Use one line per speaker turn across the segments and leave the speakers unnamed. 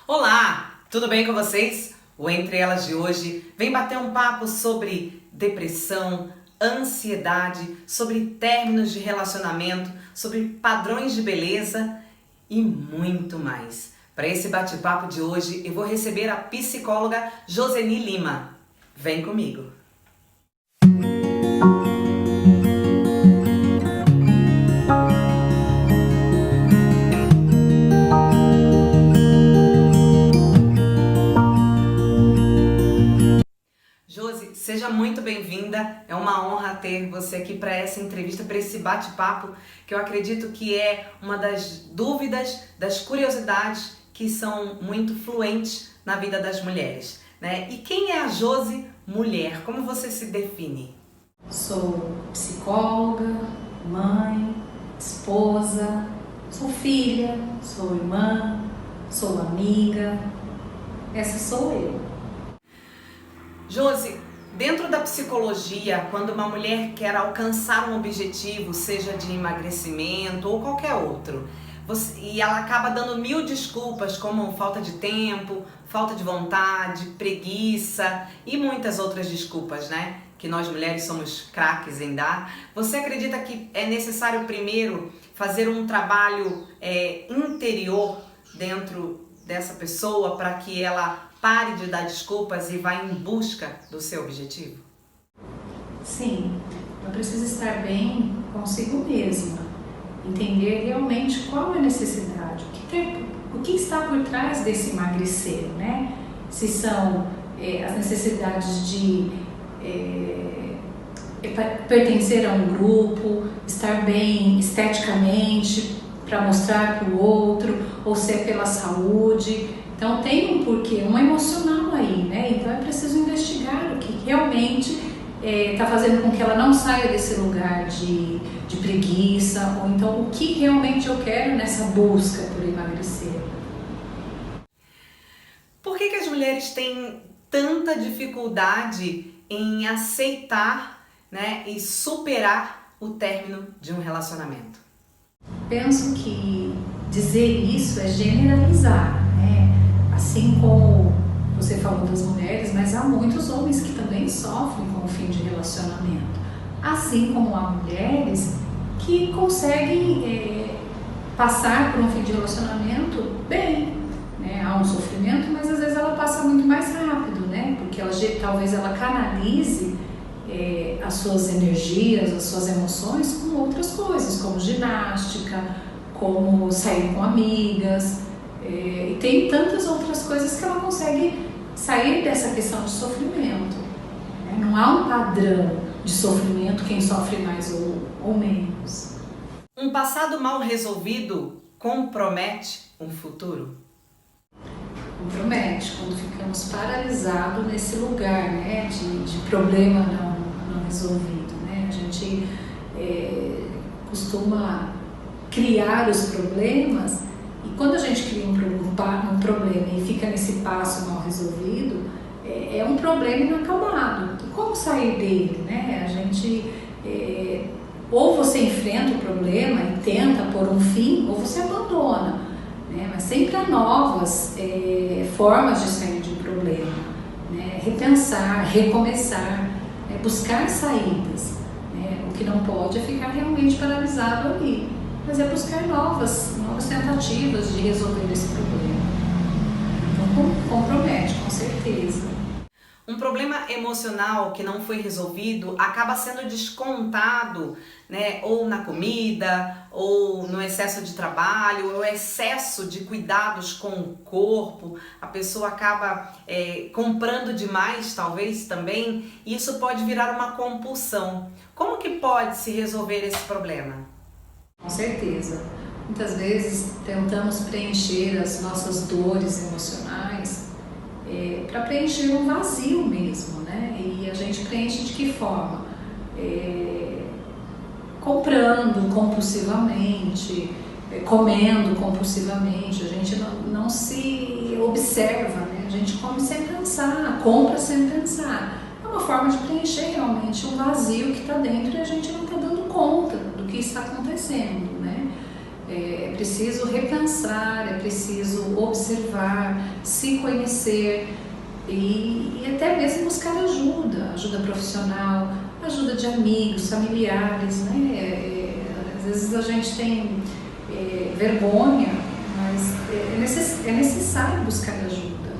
Olá, tudo bem com vocês? O Entre Elas de hoje vem bater um papo sobre depressão, ansiedade, sobre términos de relacionamento, sobre padrões de beleza e muito mais. Para esse bate-papo de hoje, eu vou receber a psicóloga Joseni Lima. Vem comigo! Josi, seja muito bem-vinda. É uma honra ter você aqui para essa entrevista, para esse bate-papo, que eu acredito que é uma das dúvidas, das curiosidades que são muito fluentes na vida das mulheres, né? E quem é a Josi mulher? Como você se define?
Sou psicóloga, mãe, esposa, sou filha, sou irmã, sou amiga. Essa sou eu.
Josi, dentro da psicologia, quando uma mulher quer alcançar um objetivo, seja de emagrecimento ou qualquer outro, e ela acaba dando mil desculpas, como falta de tempo, falta de vontade, preguiça e muitas outras desculpas, né? Que nós mulheres somos craques em dar. Você acredita que é necessário primeiro fazer um trabalho interior dentro dessa pessoa para que ela pare de dar desculpas e vá em busca do seu objetivo?
Sim, ela precisa estar bem consigo mesma, entender realmente qual é a necessidade, o que está por trás desse emagrecer, né? Se são as necessidades de pertencer a um grupo, estar bem esteticamente para mostrar para o outro, ou se é pela saúde. Então tem um porquê, um emocional aí, né? Então é preciso investigar o que realmente está fazendo com que ela não saia desse lugar de preguiça, ou então o que realmente eu quero nessa busca por emagrecer.
Por que as mulheres têm tanta dificuldade em aceitar, né, e superar o término de um relacionamento?
Penso que dizer isso é generalizar, né? Assim como você falou das mulheres, mas há muitos homens que também sofrem com o fim de relacionamento. Assim como há mulheres que conseguem passar por um fim de relacionamento bem, né? Há um sofrimento, mas às vezes ela passa muito mais rápido, né? Porque talvez ela canalize as suas energias, as suas emoções com outras coisas, como ginástica, como sair com amigas, e tem tantas outras coisas que ela consegue sair dessa questão de sofrimento, né? Não há um padrão de sofrimento, quem sofre mais ou menos.
Um passado mal resolvido compromete um futuro?
Compromete, quando ficamos paralisados nesse lugar, né, de problema não resolvido, né? A gente costuma criar os problemas, e quando a gente cria um problema e fica nesse passo mal resolvido, é um problema inacabado. Então, como sair dele, né? A gente ou você enfrenta o problema e tenta pôr um fim, ou você abandona, né? Mas sempre há novas formas de sair de um problema, né? Repensar, recomeçar, né? Buscar saídas, né? O que não pode é ficar realmente paralisado ali, mas é buscar novas tentativas de resolver esse problema. Então compromete, com certeza.
Um problema emocional que não foi resolvido acaba sendo descontado, né, ou na comida, ou no excesso de trabalho, ou excesso de cuidados com o corpo. A pessoa acaba comprando demais, talvez, também, e isso pode virar uma compulsão. Como que pode se resolver esse problema?
Com certeza. Muitas vezes tentamos preencher as nossas dores emocionais para preencher um vazio mesmo, né? E a gente preenche de que forma? Comprando compulsivamente, comendo compulsivamente. A gente não se observa, né? A gente come sem pensar, compra sem pensar. É uma forma de preencher realmente um vazio que está dentro e a gente não está dando conta do que está acontecendo, né? é preciso repensar, é preciso observar, se conhecer e até mesmo buscar ajuda profissional, ajuda de amigos, familiares, né? Às vezes a gente tem vergonha, mas é necessário buscar ajuda.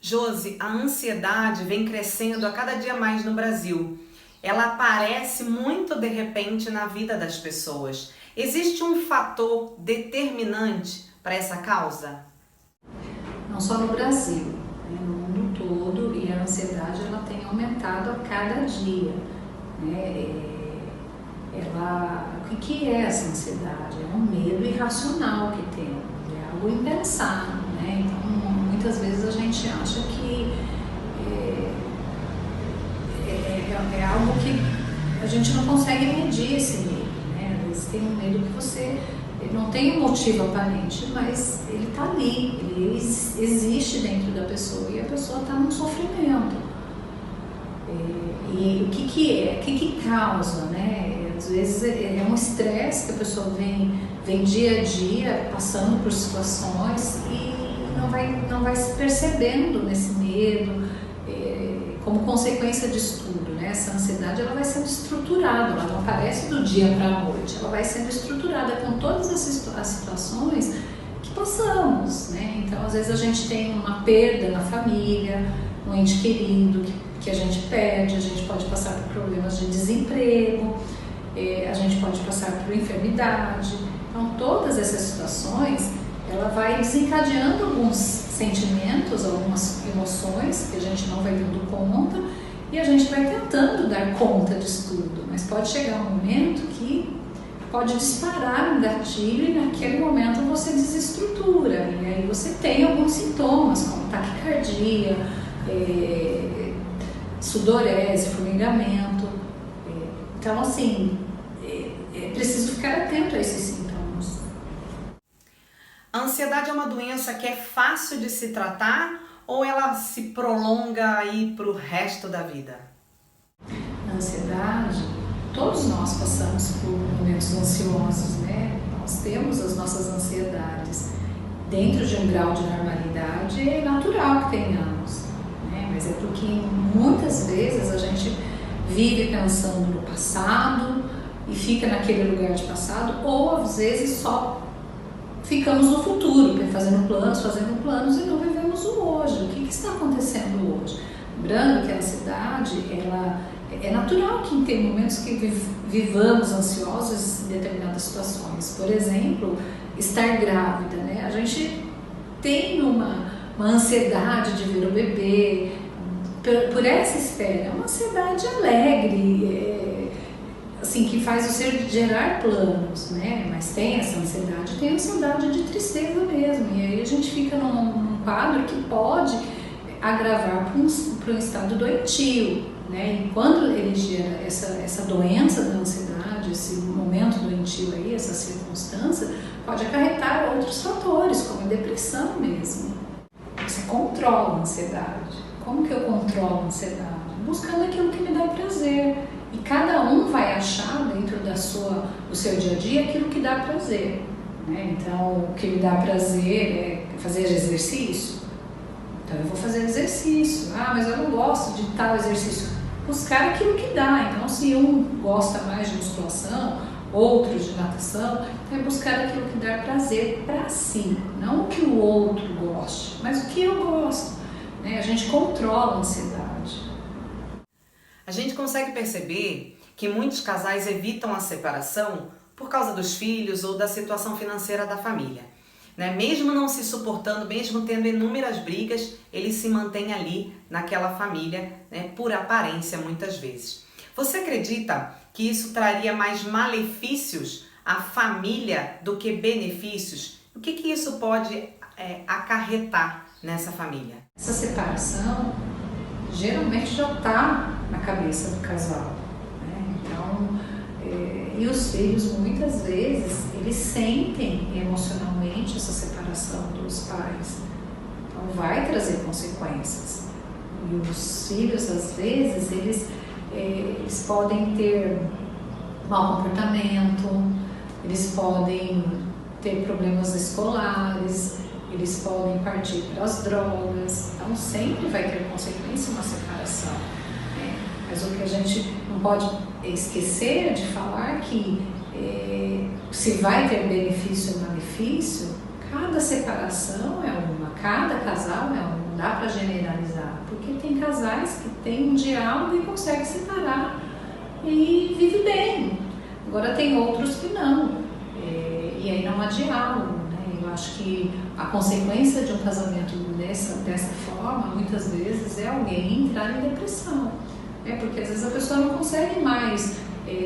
Josi, a ansiedade vem crescendo a cada dia mais no Brasil. Ela aparece muito de repente na vida das pessoas. Existe um fator determinante para essa causa?
Não só no Brasil, né? No mundo todo, e a ansiedade ela tem aumentado a cada dia, né? O que é essa ansiedade? É um medo irracional que temos, é algo impensado, né? Então, muitas vezes a gente acha que é algo que a gente não consegue medir esse medo, né? Às vezes tem um medo que você não tem um motivo aparente, mas ele está ali, ele existe dentro da pessoa e a pessoa está num sofrimento. E o que causa, né? Às vezes é um estresse que a pessoa vem dia a dia passando por situações e não vai se percebendo nesse medo, como consequência disso tudo, né? Essa ansiedade ela vai sendo estruturada, ela não aparece do dia para a noite, ela vai sendo estruturada com todas as situações que passamos, né? Então, às vezes a gente tem uma perda na família, um ente querido que a gente perde, a gente pode passar por problemas de desemprego, a gente pode passar por enfermidade. Então, todas essas situações, ela vai desencadeando alguns sentimentos, algumas emoções que a gente não vai dando conta e a gente vai tentando dar conta disso tudo, mas pode chegar um momento que pode disparar um gatilho e naquele momento você desestrutura e aí você tem alguns sintomas como taquicardia, sudorese, formigamento. Então, assim, é preciso ficar atento a esses sintomas.
A ansiedade é uma doença que é fácil de se tratar ou ela se prolonga aí para o resto da vida?
A ansiedade, todos nós passamos por momentos ansiosos, né? Nós temos as nossas ansiedades. Dentro de um grau de normalidade é natural que tenhamos, né? Mas é porque muitas vezes a gente vive pensando no passado e fica naquele lugar de passado, ou às vezes só ficamos no futuro, fazendo planos e não vivemos o hoje. O que está acontecendo hoje? Lembrando que a ansiedade, ela é natural que tem momentos que vivamos ansiosos em determinadas situações. Por exemplo, estar grávida, né? A gente tem uma ansiedade de ver o bebê, por essa espera, é uma ansiedade alegre, assim, que faz você gerar planos, né? Mas tem essa ansiedade, tem ansiedade de tristeza mesmo, e aí a gente fica num quadro que pode agravar para um estado doentio, né? E quando ele gera essa doença da ansiedade, esse momento doentio aí, essa circunstância, pode acarretar outros fatores, como a depressão mesmo. Você controla a ansiedade. Como que eu controlo a ansiedade? Buscando aquilo que me dá prazer. E cada um vai achar dentro do seu dia a dia aquilo que dá prazer, né? Então, o que me dá prazer é fazer exercício. Então, eu vou fazer exercício. Ah, mas eu não gosto de tal exercício. Buscar aquilo que dá. Então, se um gosta mais de musculação, outro de natação, então é buscar aquilo que dá prazer para si. Não o que o outro goste, mas o que eu gosto. Né? A gente controla a ansiedade.
A gente consegue perceber que muitos casais evitam a separação por causa dos filhos ou da situação financeira da família, né? Mesmo não se suportando, mesmo tendo inúmeras brigas, eles se mantêm ali naquela família, né? Por aparência muitas vezes. Você acredita que isso traria mais malefícios à família do que benefícios? O que isso pode acarretar nessa família?
Essa separação geralmente já está na cabeça do casal, né? Então, e os filhos muitas vezes eles sentem emocionalmente essa separação dos pais, então vai trazer consequências. E os filhos às vezes eles podem ter mau comportamento, eles podem ter problemas escolares, eles podem partir para as drogas, então sempre vai ter consequência uma separação. Mas o que a gente não pode esquecer de falar que se vai ter benefício ou malefício, cada separação é uma, cada casal é uma, não dá para generalizar, porque tem casais que têm um diálogo e conseguem separar e vive bem. Agora tem outros que não, e aí não há diálogo, né? Eu acho que a consequência de um casamento dessa forma, muitas vezes, é alguém entrar em depressão. Porque às vezes a pessoa não consegue mais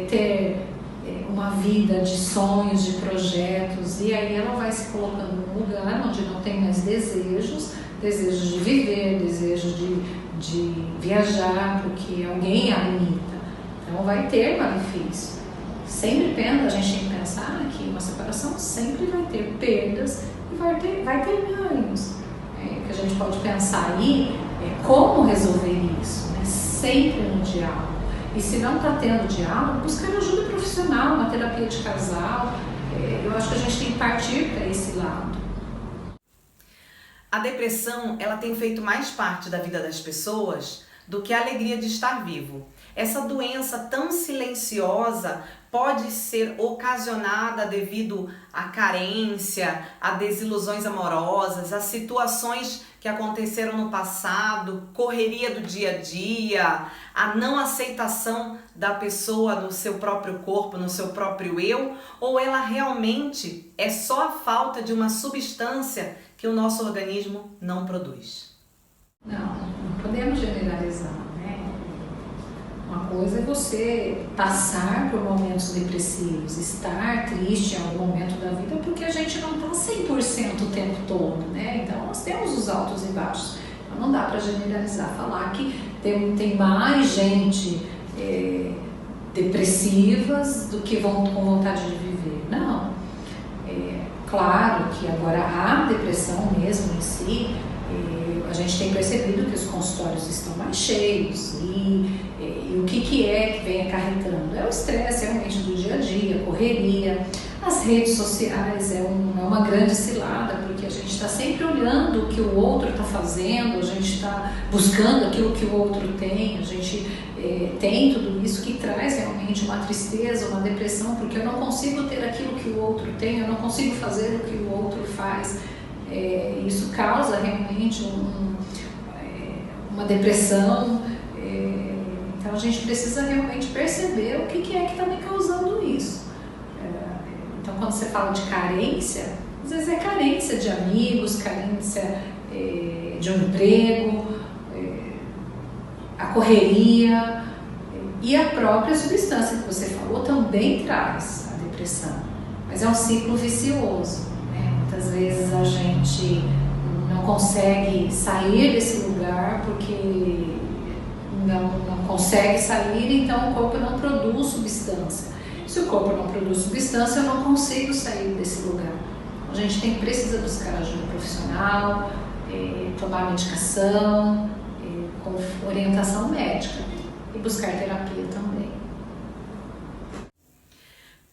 ter uma vida de sonhos, de projetos, e aí ela vai se colocando num lugar onde não tem mais desejos de viver, desejos de viajar, porque alguém a limita. Então vai ter malefício. Sempre a gente tem que pensar que uma separação sempre vai ter perdas e vai ter ganhos. O que a gente pode pensar aí é como resolver isso, né? Sempre no diálogo. E se não está tendo diálogo, buscar ajuda profissional, uma terapia de casal. Eu acho que a gente tem que partir para esse lado.
A depressão, ela tem feito mais parte da vida das pessoas do que a alegria de estar vivo. Essa doença tão silenciosa pode ser ocasionada devido à carência, a desilusões amorosas, a situações que aconteceram no passado, correria do dia a dia, a não aceitação da pessoa no seu próprio corpo, no seu próprio eu, ou ela realmente é só a falta de uma substância que o nosso organismo não produz?
Não podemos generalizar, né? Uma coisa é você passar por momentos depressivos, estar triste em algum momento da vida, porque a gente não está 100% o tempo todo, né? Então nós temos os altos e baixos. Então não dá para generalizar, falar que tem mais gente depressivas do que vão com vontade de viver. Não. Claro que agora a depressão mesmo em si, a gente tem percebido que os consultórios estão mais cheios e o que é que vem acarretando? É o estresse realmente do dia a dia, a correria, as redes sociais é uma grande cilada, porque a gente está sempre olhando o que o outro está fazendo, a gente está buscando aquilo que o outro tem, a gente tem tudo isso que traz realmente uma tristeza, uma depressão, porque eu não consigo ter aquilo que o outro tem, eu não consigo fazer o que o outro faz. Isso causa realmente uma depressão. Então a gente precisa realmente perceber o que é que está me causando isso. Então quando você fala de carência, às vezes é carência de amigos, carência de um emprego, a correria e a própria substância que você falou também traz a depressão. Mas é um ciclo vicioso. Muitas vezes a gente não consegue sair desse lugar porque não consegue sair, então o corpo não produz substância. Se o corpo não produz substância, eu não consigo sair desse lugar. A gente precisa buscar ajuda profissional, tomar medicação, com orientação médica e buscar terapia também.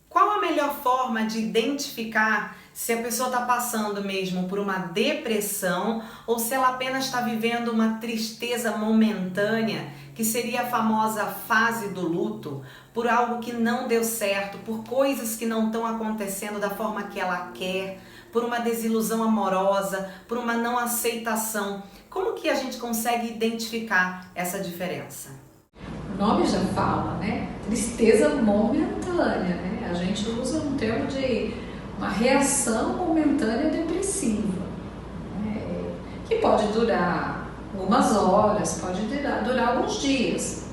Qual a melhor forma de identificar se a pessoa está passando mesmo por uma depressão ou se ela apenas está vivendo uma tristeza momentânea, que seria a famosa fase do luto, por algo que não deu certo, por coisas que não estão acontecendo da forma que ela quer, por uma desilusão amorosa, por uma não aceitação? Como que a gente consegue identificar essa diferença?
O nome já fala, né? Tristeza momentânea, né? A gente usa um termo de uma reação momentânea depressiva, né? Que pode durar algumas horas, pode durar alguns dias.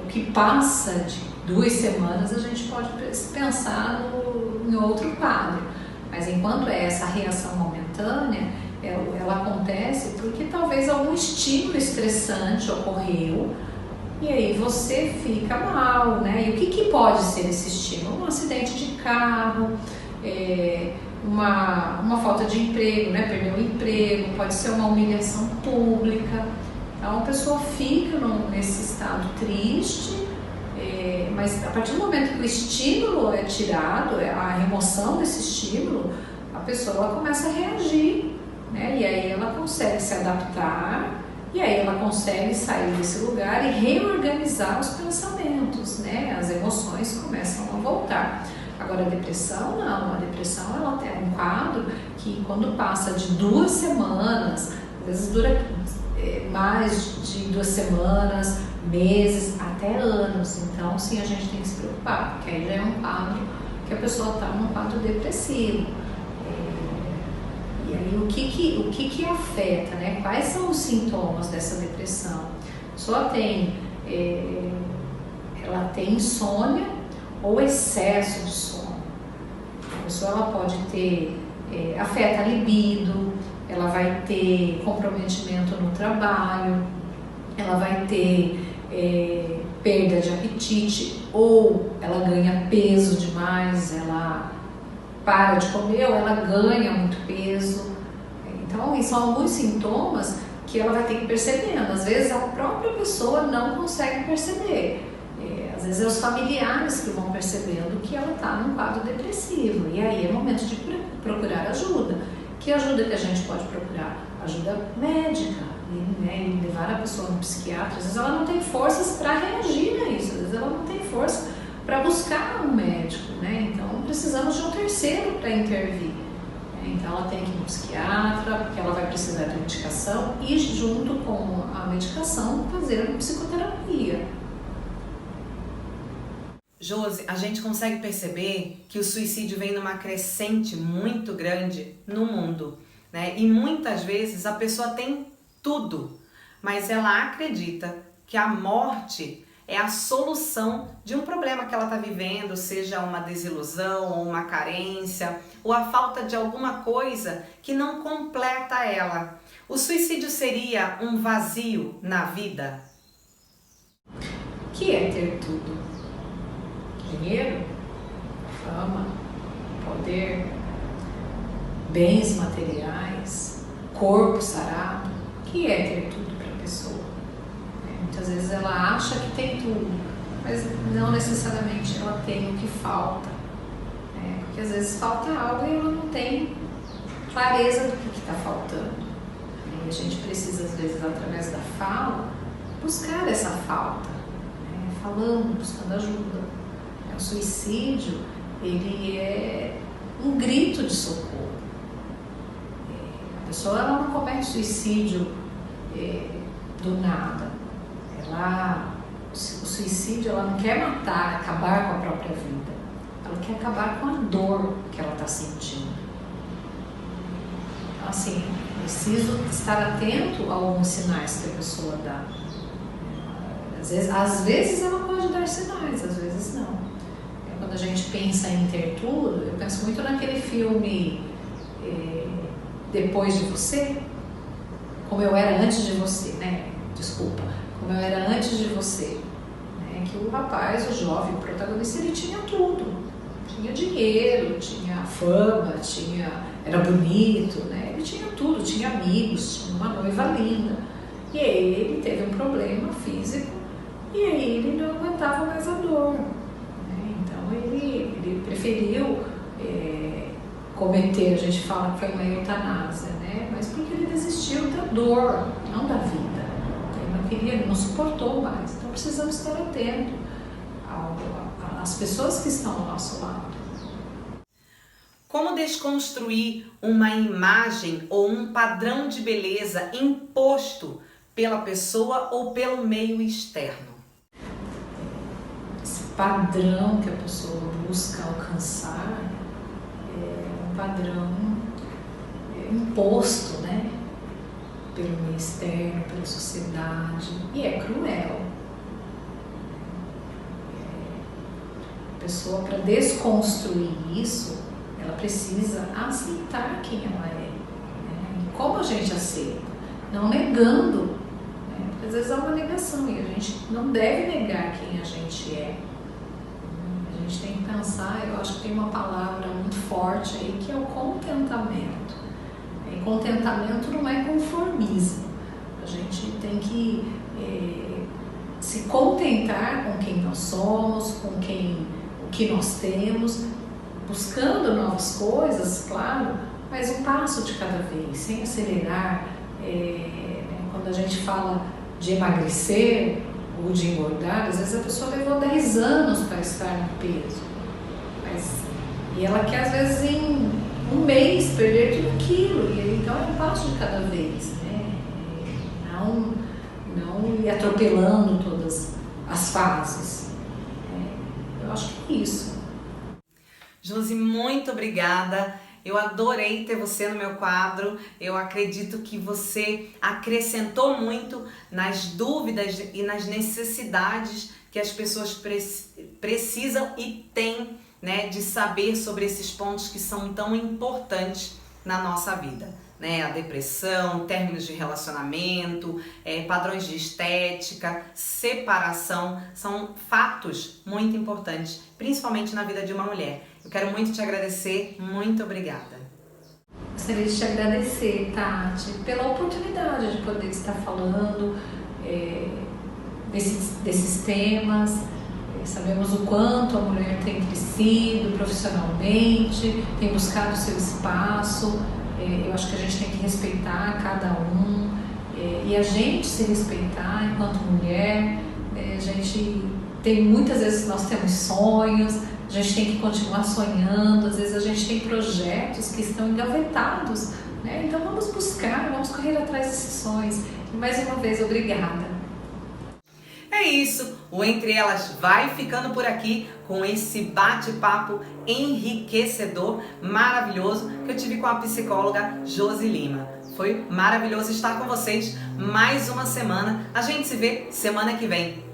O que passa de 2 semanas a gente pode pensar em outro quadro, mas enquanto é essa reação momentânea, ela acontece porque talvez algum estímulo estressante ocorreu e aí você fica mal, né? E o que pode ser esse estímulo? Um acidente de carro, uma falta de emprego, né? Perder o emprego, pode ser uma humilhação pública. Então a pessoa fica nesse estado triste, Mas a partir do momento que o estímulo é tirado, a remoção desse estímulo, a pessoa ela começa a reagir, né? E aí ela consegue se adaptar, e aí ela consegue sair desse lugar e reorganizar os pensamentos, né? As emoções começam a voltar. Agora a depressão não, a depressão ela tem um quadro que quando passa de 2 semanas, às vezes dura mais de 2 semanas, meses, até anos. Então sim, a gente tem que se preocupar, porque aí já é um quadro que a pessoa está num quadro depressivo. E aí o que afeta, né? Quais são os sintomas dessa depressão? A pessoa ela tem insônia ou excesso de sono. A pessoa ela pode ter, afeta a libido, ela vai ter comprometimento no trabalho, ela vai ter perda de apetite, ou ela ganha peso demais, ela para de comer ou ela ganha muito peso. Então, são alguns sintomas que ela vai ter que perceber. Às vezes a própria pessoa não consegue perceber. Às vezes é os familiares que vão percebendo que ela está num quadro depressivo. E aí é momento de procurar ajuda. Que ajuda que a gente pode procurar? Ajuda médica, né? E levar a pessoa no psiquiatra. Às vezes ela não tem forças para reagir a isso. Às vezes ela não tem força para buscar um médico, né? Então precisamos de um terceiro para intervir. Então ela tem que ir no psiquiatra, porque ela vai precisar de medicação e junto com a medicação fazer uma psicoterapia.
Josi, a gente consegue perceber que o suicídio vem numa crescente muito grande no mundo, né? E muitas vezes a pessoa tem tudo, mas ela acredita que a morte é a solução de um problema que ela está vivendo, seja uma desilusão, ou uma carência, ou a falta de alguma coisa que não completa ela. O suicídio seria um vazio na vida?
O que é ter tudo? Dinheiro, fama, poder, bens materiais, corpo sarado. O que é ter tudo para a pessoa? Muitas vezes ela acha que tem tudo, mas não necessariamente ela tem o que falta. Porque às vezes falta algo e ela não tem clareza do que está faltando. E a gente precisa, às vezes, através da fala, buscar essa falta, falando, buscando ajuda. O suicídio, ele é um grito de socorro. A pessoa ela não comete suicídio do nada. O suicídio, ela não quer matar, acabar com a própria vida. Ela quer acabar com a dor que ela está sentindo. Então, assim, preciso estar atento a alguns sinais que a pessoa dá. Às vezes ela pode dar sinais, às vezes não. Quando a gente pensa em ter tudo, eu penso muito naquele filme Depois de Você, Como Eu Era Antes de Você, né? Desculpa, Como Eu Era Antes de Você, né? Que o rapaz, o jovem, o protagonista, ele tinha tudo, tinha dinheiro, tinha fama, era bonito, né? Ele tinha tudo, tinha amigos, tinha uma noiva linda, e aí ele teve um problema físico e aí ele não aguentava mais a dor. Ele preferiu cometer, a gente fala que foi uma eutanásia, né? Mas porque ele desistiu da dor, não da vida. Ele não suportou mais. Então precisamos estar atentos às pessoas que estão ao nosso lado.
Como desconstruir uma imagem ou um padrão de beleza imposto pela pessoa ou pelo meio externo?
Esse padrão que a pessoa busca alcançar é um padrão imposto, né? Pelo meio externo, pela sociedade, e é cruel. A pessoa, para desconstruir isso, ela precisa aceitar quem ela é. E como a gente aceita? Não negando. Às vezes há uma negação e a gente não deve negar quem a gente é. A gente tem que pensar, eu acho que tem uma palavra muito forte aí, que é o contentamento. E contentamento não é conformismo. A gente tem que se se contentar com quem nós somos, o que nós temos, buscando novas coisas, claro, mas um passo de cada vez, sem acelerar. Quando a gente fala de emagrecer ou de engordar, às vezes a pessoa levou 10 anos para estar no peso, e ela quer às vezes em um mês perder de 1 quilo, e então é um passo de cada vez, né? Não ir atropelando todas as fases. Eu acho que é isso.
Josi, muito obrigada. Eu adorei ter você no meu quadro. Eu acredito que você acrescentou muito nas dúvidas e nas necessidades que as pessoas precisam e têm, né, de saber sobre esses pontos que são tão importantes na nossa vida, né? A depressão, términos de relacionamento, padrões de estética, separação, são fatos muito importantes, principalmente na vida de uma mulher. Eu quero muito te agradecer, muito obrigada.
Gostaria de te agradecer, Tati, pela oportunidade de poder estar falando desses temas. Sabemos o quanto a mulher tem crescido profissionalmente, tem buscado o seu espaço. Eu acho que a gente tem que respeitar cada um, e a gente se respeitar enquanto mulher. A gente tem, muitas vezes nós temos sonhos, a gente tem que continuar sonhando, às vezes a gente tem projetos que estão engavetados, né? Então vamos buscar, vamos correr atrás desses sonhos. E mais uma vez, obrigada.
É isso, o Entre Elas vai ficando por aqui com esse bate-papo enriquecedor, maravilhoso, que eu tive com a psicóloga Josi Lima. Foi maravilhoso estar com vocês mais uma semana. A gente se vê semana que vem.